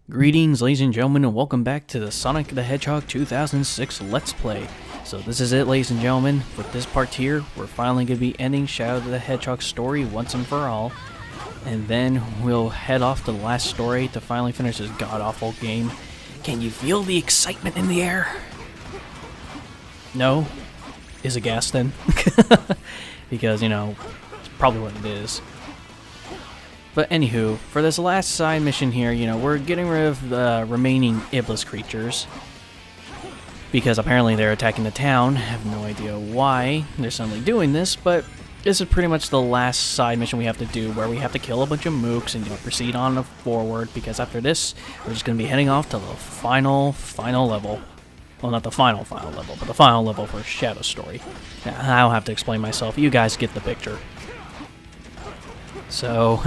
Greetings, ladies and gentlemen, and welcome back to the Sonic the Hedgehog 2006 Let's Play. So this is it, ladies and gentlemen. With this part here, we're finally going to be ending Shadow the Hedgehog story once and for all. And then we'll head off to the last story to finally finish this god-awful game. Can you feel the excitement in the air? No? Is it gas then? Because, you know, it's probably what it is. But anywho, for this last side mission here, you know, we're getting rid of the remaining Iblis creatures. Because apparently they're attacking the town. I have no idea why they're suddenly doing this, but this is pretty much the last side mission we have to do, where we have to kill a bunch of mooks and, you know, proceed on forward, because after this, we're just going to be heading off to the final level. Well, not the final level, but the final level for Shadow Story. I don't have to explain myself, you guys get the picture. So,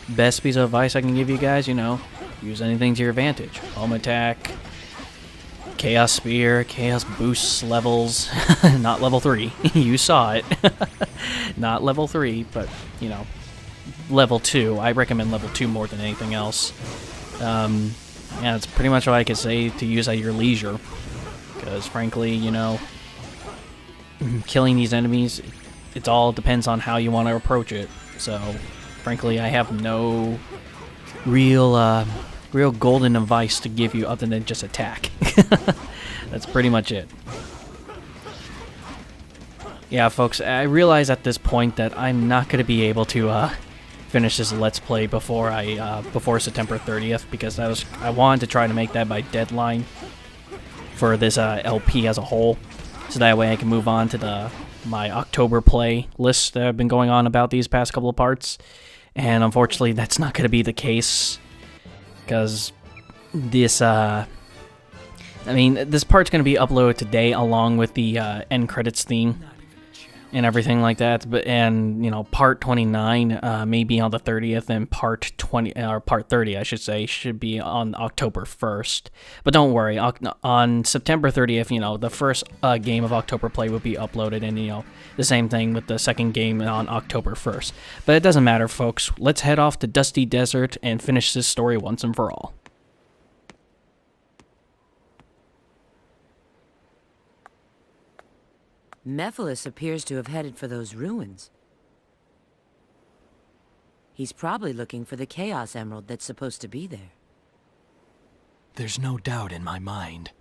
best piece of advice I can give you guys, you know, use anything to your advantage. Home attack, Chaos Spear, Chaos Boost levels, not level 3, you saw it. Not level 3, but, you know, level 2. I recommend level 2 more than anything else. Yeah, that's pretty much what I could say to use at your leisure. Because, frankly, you know, killing these enemies, it all depends on how you want to approach it. So, frankly, I have no real golden advice to give you other than just attack. That's pretty much it. Yeah, folks, I realize at this point that I'm not going to be able to finish this Let's Play before September 30th, because I wanted to try to make that my deadline for this LP as a whole, so that way I can move on to my October play list that I've been going on about these past couple of parts. And unfortunately, that's not going to be the case, because this, I mean, this part's going to be uploaded today along with the end credits theme and everything like that. And you know, part 29 may be on the 30th, and part 30, I should say, should be on October 1st. But don't worry, on September 30th, you know, the first game of October play will be uploaded, and you know, the same thing with the second game on October 1st. But it doesn't matter, folks. Let's head off to Dusty Desert and finish this story once and for all. Mephiles appears to have headed for those ruins. He's probably looking for the Chaos Emerald that's supposed to be there. There's no doubt in my mind.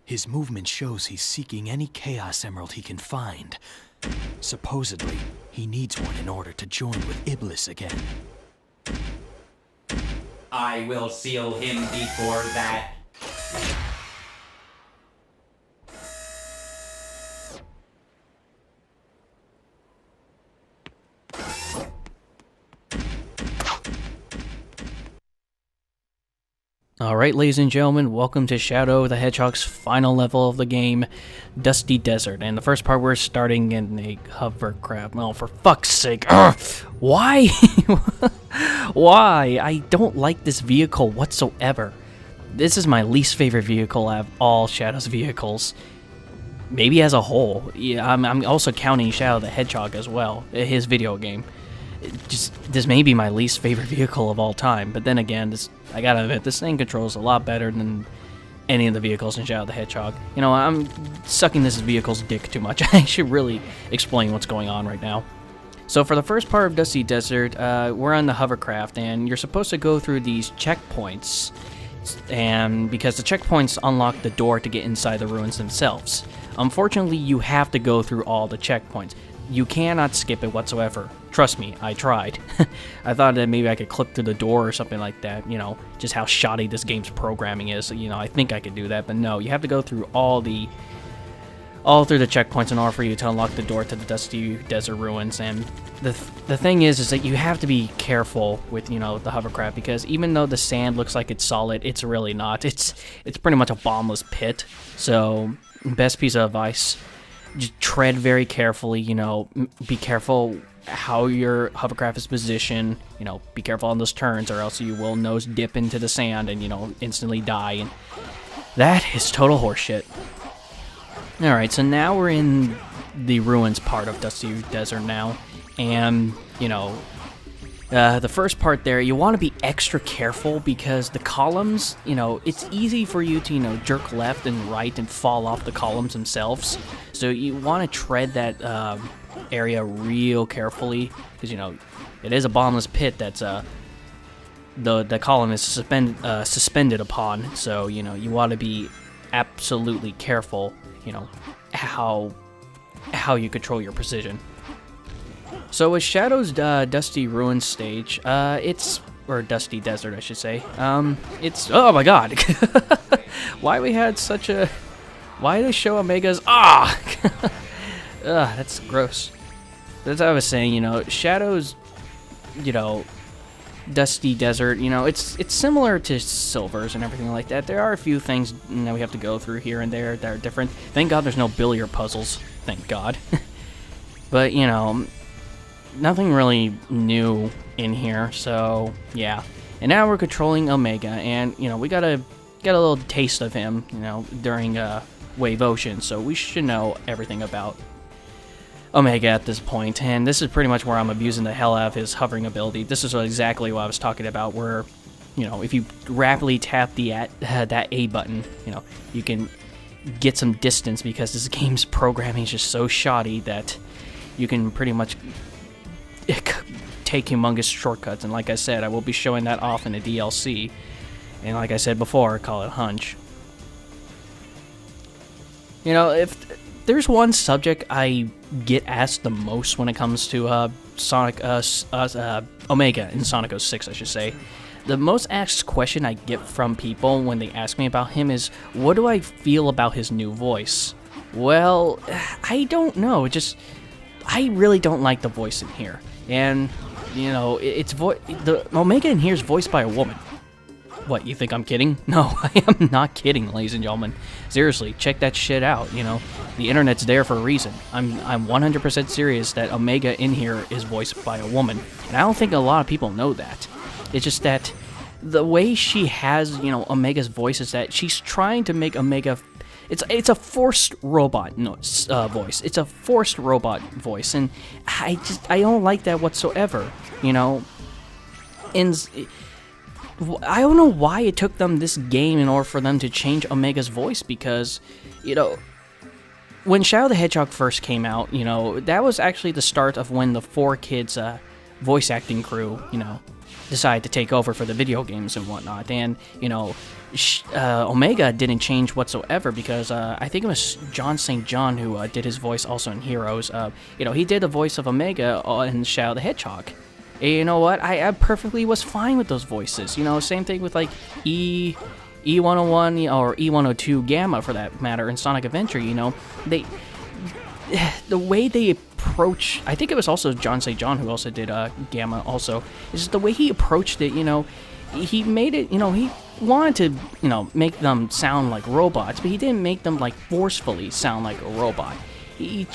His movement shows he's seeking any Chaos Emerald he can find. Supposedly, he needs one in order to join with Iblis again. I will seal him before that. Alright, ladies and gentlemen, welcome to Shadow the Hedgehog's final level of the game, Dusty Desert. And the first part, we're starting in a hovercraft. Oh, for fuck's sake. Ugh. Why? Why? I don't like this vehicle whatsoever. This is my least favorite vehicle out of all Shadow's vehicles. Maybe as a whole. Yeah, I'm also counting Shadow the Hedgehog as well, his video game. This may be my least favorite vehicle of all time, but then again, I gotta admit, this thing controls a lot better than any of the vehicles in Shadow the Hedgehog. You know, I'm sucking this vehicle's dick too much. I should really explain what's going on right now. So for the first part of Dusty Desert, we're on the hovercraft, and you're supposed to go through these checkpoints, and because the checkpoints unlock the door to get inside the ruins themselves. Unfortunately, you have to go through all the checkpoints. You cannot skip it whatsoever. Trust me, I tried. I thought that maybe I could click through the door or something like that, you know, just how shoddy this game's programming is. You know, I think I could do that, but no, you have to go through all through the checkpoints in order for you to unlock the door to the Dusty Desert ruins. And the thing is that you have to be careful with, you know, the hovercraft, because even though the sand looks like it's solid, it's really not. It's pretty much a bombless pit. So, best piece of advice, just tread very carefully, you know, be careful how your hovercraft is positioned, you know, be careful on those turns, or else you will nose dip into the sand and, you know, instantly die, and that is total horseshit. Alright, so now we're in the ruins part of Dusty Desert now, and, you know, The first part there, you want to be extra careful because the columns, it's easy for you to, jerk left and right and fall off the columns themselves. So you want to tread that area real carefully because, it is a bottomless pit that's the column is suspended upon. So, you want to be absolutely careful, how you control your precision. So with Shadow's Dusty Ruins stage, or Dusty Desert, I should say. Oh my god! Why they show Omega's? That's gross. That's what I was saying. Shadow's, Dusty Desert. It's similar to Silver's and everything like that. There are a few things we have to go through here and there that are different. Thank God there's no billiard puzzles. Thank God. But nothing really new in here, so yeah. And now we're controlling Omega, and we got a little taste of him, during Wave Ocean, so we should know everything about Omega at this point. And this is pretty much where I'm abusing the hell out of his hovering ability. This is exactly what I was talking about, where if you rapidly tap that A button, you can get some distance because this game's programming is just so shoddy that you can pretty much take humongous shortcuts. And like I said, I will be showing that off in the DLC. And like I said before, call it hunch. If there's one subject I get asked the most when it comes to Omega in Sonic 06, I should say, the most asked question I get from people when they ask me about him is, what do I feel about his new voice? Well, I don't know. I really don't like the voice in here. And, the Omega in here is voiced by a woman. What, you think I'm kidding? No, I am not kidding, ladies and gentlemen. Seriously, check that shit out, The internet's there for a reason. I'm 100% serious that Omega in here is voiced by a woman. And I don't think a lot of people know that. It's just that the way she has, Omega's voice is that she's trying to make Omega... It's a forced robot voice. It's a forced robot voice, and I don't like that whatsoever, And I don't know why it took them this game in order for them to change Omega's voice, because, when Shadow the Hedgehog first came out, that was actually the start of when the 4Kids voice acting crew, decided to take over for the video games and whatnot. And, Omega didn't change whatsoever because I think it was John St. John who did his voice also in Heroes. He did the voice of Omega in Shadow the Hedgehog. And you know what? I perfectly was fine with those voices. Same thing with like E101 or E102 Gamma for that matter in Sonic Adventure. The way they approach, I think it was also John St. John who also did Gamma also, is just the way he approached it, he made it, he wanted to, make them sound like robots, but he didn't make them like forcefully sound like a robot. He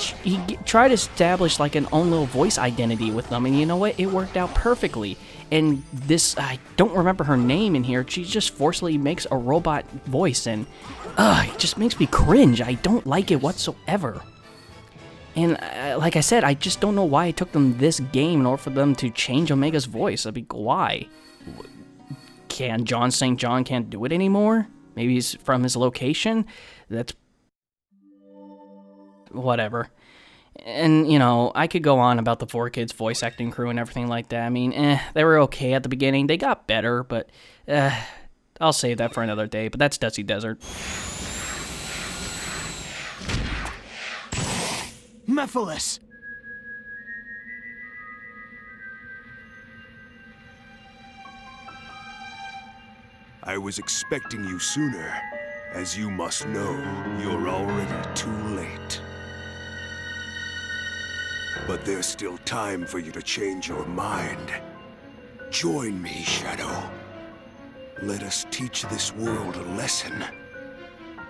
tried to establish like an own little voice identity with them, and you know what? It worked out perfectly. And this, I don't remember her name in here, she just forcefully makes a robot voice, and it just makes me cringe. I don't like it whatsoever. And like I said, I just don't know why it took them this game in order for them to change Omega's voice. Why? Can John St. John can't do it anymore? Maybe he's from his location? That's... whatever. And, I could go on about the 4Kids voice acting crew and everything like that. I mean, they were okay at the beginning. They got better, but I'll save that for another day. But that's Dusty Desert. Mephiles! I was expecting you sooner. As you must know, you're already too late. But there's still time for you to change your mind. Join me, Shadow. Let us teach this world a lesson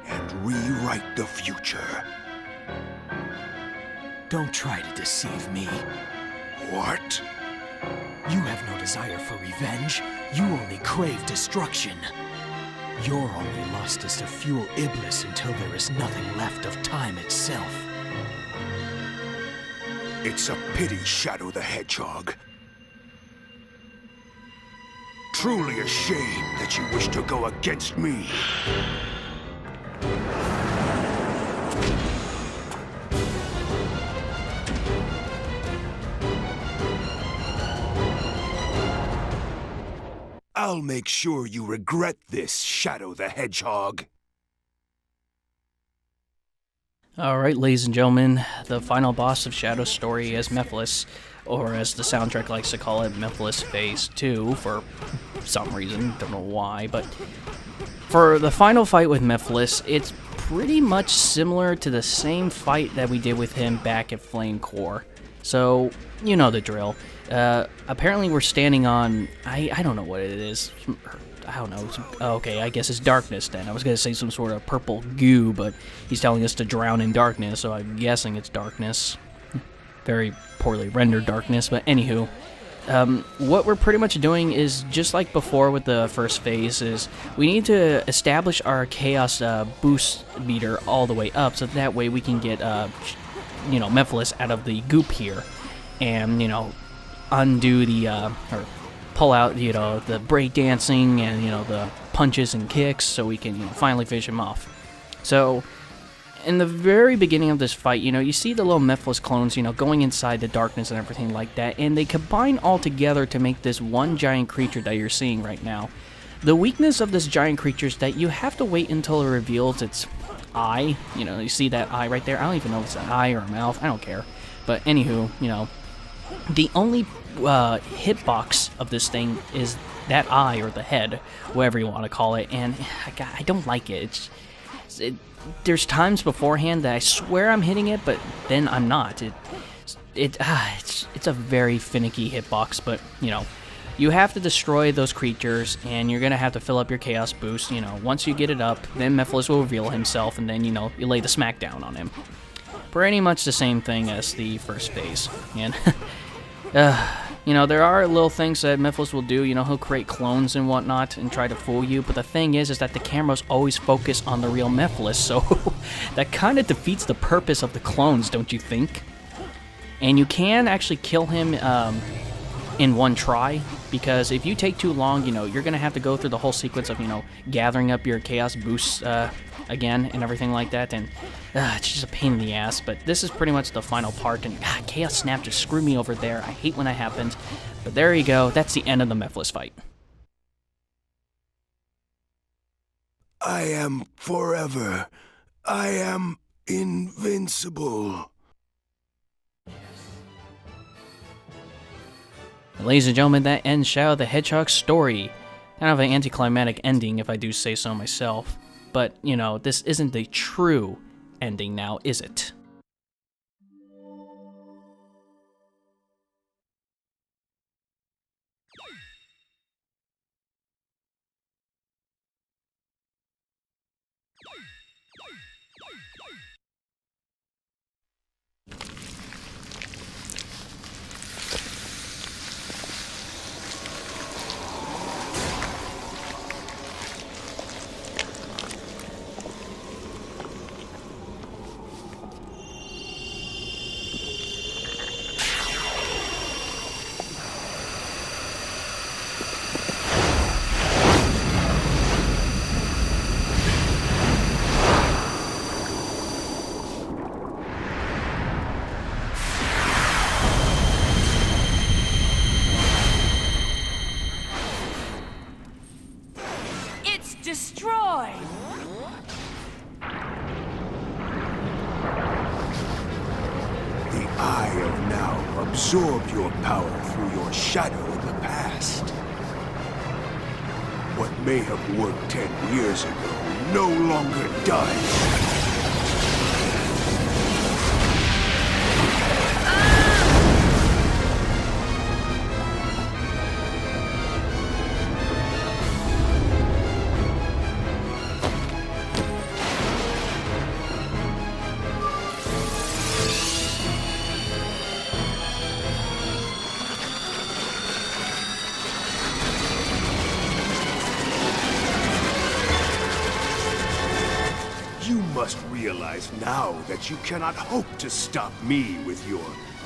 and rewrite the future. Don't try to deceive me. What? You have no desire for revenge. You only crave destruction. Your only lust is to fuel Iblis until there is nothing left of time itself. It's a pity, Shadow the Hedgehog. truly a shame that you wish to go against me. I'll make sure you regret this, Shadow the Hedgehog. Alright, ladies and gentlemen, the final boss of Shadow's story is Mephiles, or as the soundtrack likes to call it, Mephiles Phase 2, for some reason, don't know why, but for the final fight with Mephiles, it's pretty much similar to the same fight that we did with him back at Flame Core. So, you know the drill. Apparently we're standing on, I don't know what it is, I don't know, okay, I guess it's darkness then. I was going to say some sort of purple goo, but he's telling us to drown in darkness, so I'm guessing it's darkness. Very poorly rendered darkness, but anywho. What we're pretty much doing is, just like before with the first phase, is we need to establish our Chaos boost meter all the way up, so that way we can get, you know, Mephiles out of the goop here, and, you know, undo the, or pull out, you know, the breakdancing and, you know, the punches and kicks, so we can, you know, finally finish him off. So, in the very beginning of this fight, you know, you see the little Mephiles clones, you know, going inside the darkness and everything like that, and they combine all together to make this one giant creature that you're seeing right now. The weakness of this giant creature is that you have to wait until it reveals its eye. You know, you see that eye right there? I don't even know if it's an eye or a mouth. I don't care. But anywho, you know, the only hitbox of this thing is that eye or the head, whatever you want to call it, and I don't like it. There's times beforehand that I swear I'm hitting it, but then I'm not. It's a very finicky hitbox, but, you know, you have to destroy those creatures, and you're going to have to fill up your Chaos boost. You know, once you get it up, then Mephiles will reveal himself, and then, you know, you lay the smackdown on him. Pretty much the same thing as the first phase, and you know, there are little things that Mephiles will do. You know, he'll create clones and whatnot and try to fool you, but the thing is that the cameras always focus on the real Mephiles, so that kind of defeats the purpose of the clones, don't you think? And you can actually kill him in one try, because if you take too long, you know, you're going to have to go through the whole sequence of, you know, gathering up your Chaos boosts again and everything like that, and it's just a pain in the ass. But this is pretty much the final part, and Chaos Snap just screwed me over there. I hate when that happens, but there you go. That's the end of the Mephiles fight. I am forever. I am invincible. And ladies and gentlemen, that ends Shadow the Hedgehog's story. Kind of an anticlimactic ending, if I do say so myself. But, you know, this isn't the true ending now, is it? Destroy! The Eye have now absorbed your power through your shadow in the past. What may have worked 10 years ago no longer does. You must realize now that you cannot hope to stop me with your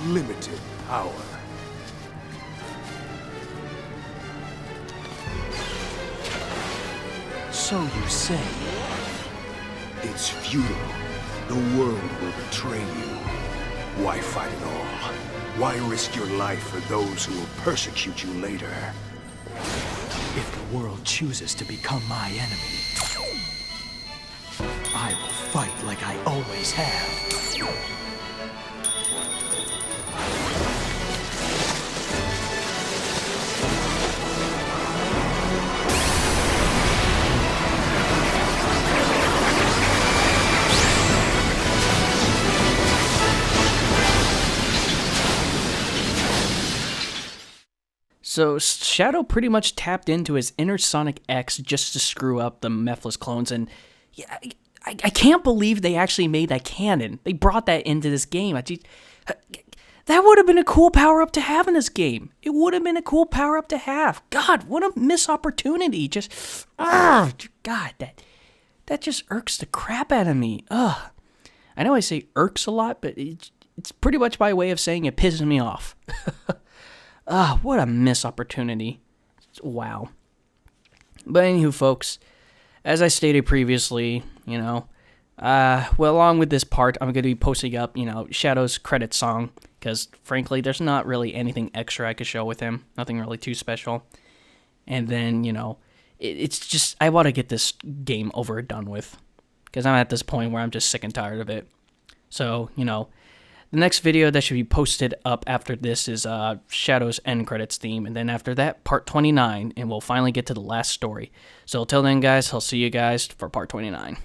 limited power. So you say. It's futile. The world will betray you. Why fight at all? Why risk your life for those who will persecute you later? If the world chooses to become my enemy, I will fight like I always have. So Shadow pretty much tapped into his inner Sonic X just to screw up the Mephiles clones, and yeah, I can't believe they actually made that canon. They brought that into this game. That would have been a cool power-up to have in this game. It would have been a cool power-up to have. God, what a missed opportunity. Just, God, that just irks the crap out of me. Ugh. I know I say irks a lot, but it's pretty much my way of saying it pisses me off. What a missed opportunity. Wow. But anywho, folks, as I stated previously, well, along with this part, I'm going to be posting up, Shadow's credit song, because, frankly, there's not really anything extra I could show with him. Nothing really too special. And then, it's just, I want to get this game over and done with, because I'm at this point where I'm just sick and tired of it. So, the next video that should be posted up after this is Shadow's end credits theme, and then after that, part 29, and we'll finally get to the last story. So until then, guys, I'll see you guys for part 29.